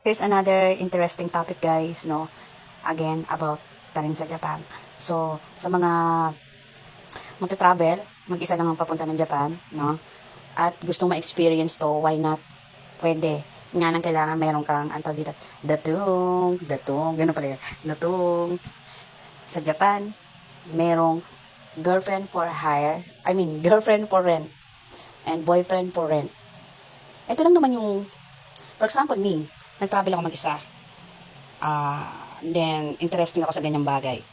Here's another interesting topic, guys, no? Again, about pa rin sa Japan. So, sa mga magta-travel, mag-isa lang ang papunta ng Japan, no? At gustong ma-experience to, why not? Pwede. Nga nang kailangan meron kang, anto dito, datong, gano'n pala yun, datong. Sa Japan, merong girlfriend for hire, girlfriend for rent, and boyfriend for rent. Ito lang naman yung, for example, me, nag-travel ako mag-isa. Then, interesting ako sa ganyang bagay.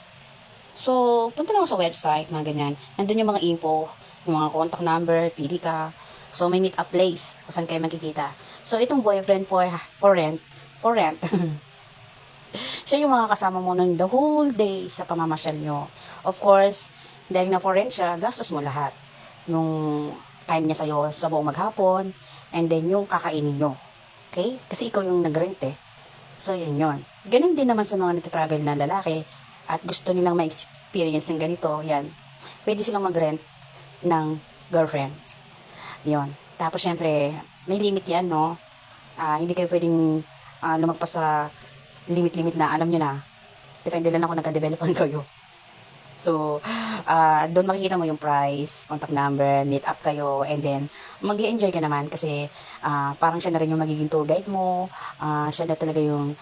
So, punta lang ako sa website, mga ganyan. Nandun yung mga info, yung mga contact number, pili ka. So, may meet up place, kung saan kayo magkikita. So, itong boyfriend for rent, siya yung mga kasama mo ng the whole day sa pamamasyal nyo. Of course, dahil na for rent siya, gastos mo lahat. Yung time niya sa'yo sa buong maghapon, and then yung kakainin nyo. Okay? Kasi ikaw yung nag-rent eh. So, yun yun. Ganun din naman sa mga nagtatravel na lalaki at gusto nilang ma-experience ng ganito, yan. Pwede silang mag-rent ng girlfriend. Yun. Tapos, syempre, may limit yan, no? Hindi kayo pwedeng lumagpas sa limit-limit na, alam nyo na. Depende lang ako nagka-developan kayo. So, doon makikita mo yung price, contact number, meet up kayo, and then, mag-i-enjoy ka naman kasi parang siya na rin yung magiging tour guide mo, siya na talaga yung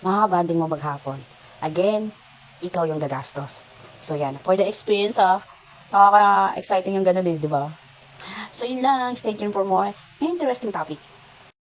makakabanding mo maghapon. Again, ikaw yung gagastos. So, yan. For the experience, nakaka-exciting yung ganun eh, di ba? So, yun lang. Stay tuned for more interesting topic.